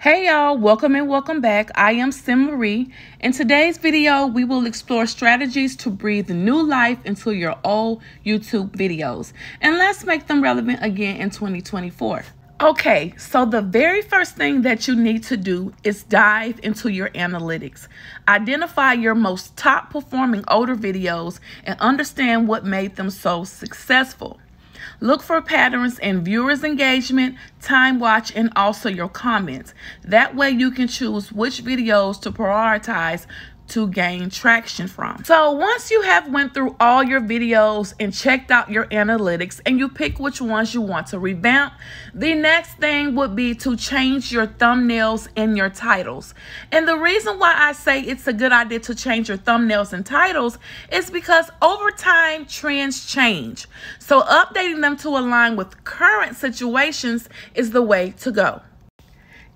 Hey y'all, welcome and welcome back. I am Sim Marie. In today's video, we will explore strategies to breathe new life into your old YouTube videos. And let's make them relevant again in 2024. Okay, so the very first thing that you need to do is dive into your analytics. Identify your most top performing older videos and understand what made them so successful. Look for patterns in viewers' engagement, time watch, and also your comments. That way you can choose which videos to prioritize to gain traction from. So once you have went through all your videos and checked out your analytics and you pick which ones you want to revamp, the next thing would be to change your thumbnails and your titles. And the reason why I say it's a good idea to change your thumbnails and titles is because over time trends change. So updating them to align with current situations is the way to go.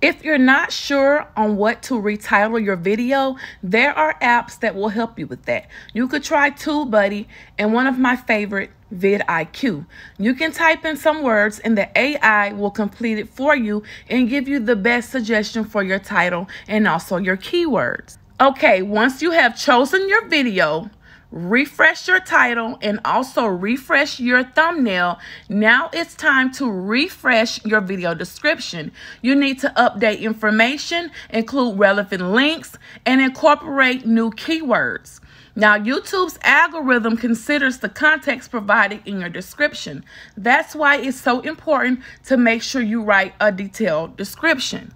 If you're not sure on what to retitle your video, there are apps that will help you with that. You could try TubeBuddy and one of my favorite, vidIQ. You can type in some words and the AI will complete it for you and give you the best suggestion for your title and also your keywords. Okay, once you have chosen your video, refresh your title and also refresh your thumbnail, now it's time to refresh your video description. You need to update information, include relevant links, and incorporate new keywords. Now, YouTube's algorithm considers the context provided in your description. That's why it's so important to make sure you write a detailed description.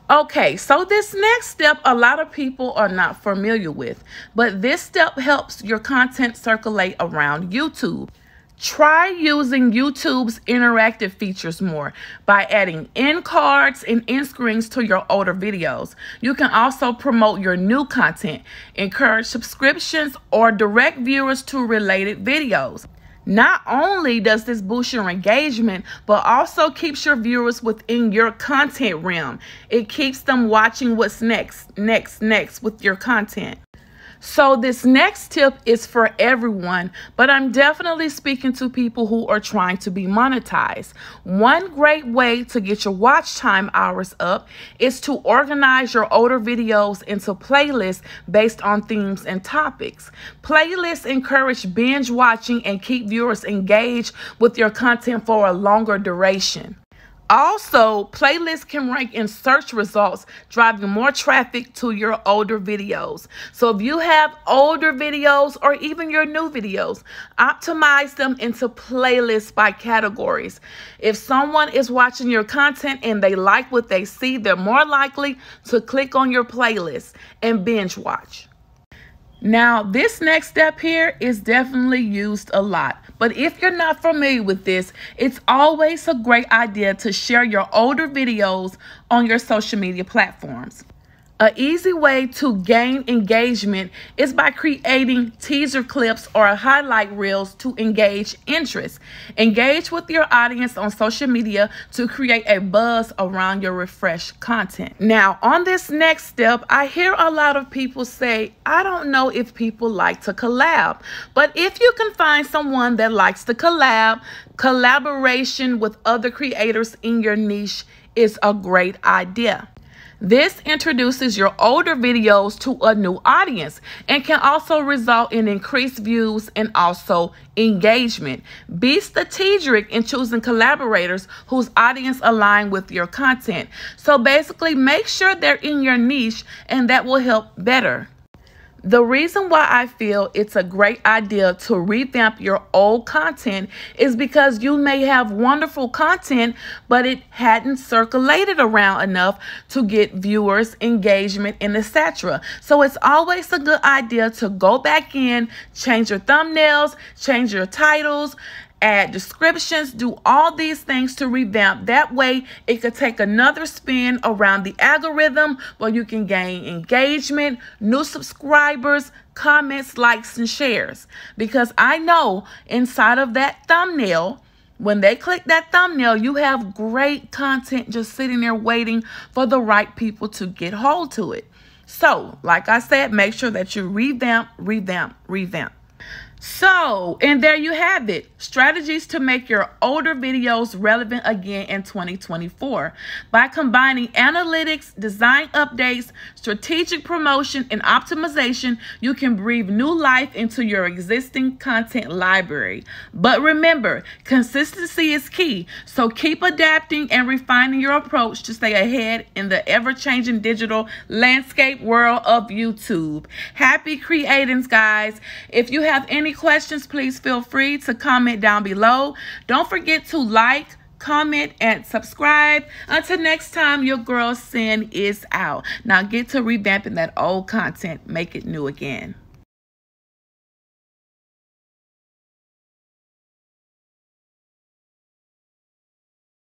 Okay, so this next step, a lot of people are not familiar with, but this step helps your content circulate around YouTube. Try using YouTube's interactive features more by adding end cards and end screens to your older videos. You can also promote your new content, encourage subscriptions, or direct viewers to related videos. Not only does this boost your engagement, but also keeps your viewers within your content realm. It keeps them watching what's next with your content. So this next tip is for everyone, but I'm definitely speaking to people who are trying to be monetized. One great way to get your watch time hours up is to organize your older videos into playlists based on themes and topics. Playlists encourage binge watching and keep viewers engaged with your content for a longer duration. Also, playlists can rank in search results, driving more traffic to your older videos. So if you have older videos or even your new videos, optimize them into playlists by categories. If someone is watching your content and they like what they see, they're more likely to click on your playlist and binge watch. Now, this next step here is definitely used a lot, but if you're not familiar with this, it's always a great idea to share your older videos on your social media platforms. An easy way to gain engagement is by creating teaser clips or highlight reels to engage interest. Engage with your audience on social media to create a buzz around your refreshed content. Now, on this next step, I hear a lot of people say, I don't know if people like to collab. But if you can find someone that likes to collab, collaboration with other creators in your niche is a great idea. This introduces your older videos to a new audience and can also result in increased views and also engagement. Be strategic in choosing collaborators whose audience align with your content. So basically, make sure they're in your niche, and that will help better. The reason why I feel it's a great idea to revamp your old content is because you may have wonderful content, but it hadn't circulated around enough to get viewers, engagement, and etc. So it's always a good idea to go back in, change your thumbnails, change your titles, add descriptions, do all these things to revamp. That way, it could take another spin around the algorithm where you can gain engagement, new subscribers, comments, likes, and shares. Because I know inside of that thumbnail, when they click that thumbnail, you have great content just sitting there waiting for the right people to get hold to it. So, like I said, make sure that you revamp. So, and there you have it. Strategies to make your older videos relevant again in 2024. By combining analytics, design updates, strategic promotion, and optimization, you can breathe new life into your existing content library. But remember, consistency is key. So keep adapting and refining your approach to stay ahead in the ever-changing digital landscape world of YouTube. Happy creating, guys. If you have any questions, please feel free to comment down below. Don't forget to like, comment, and subscribe. Until next time, your girl Sin is out. Now get to revamping that old content. Make it new again.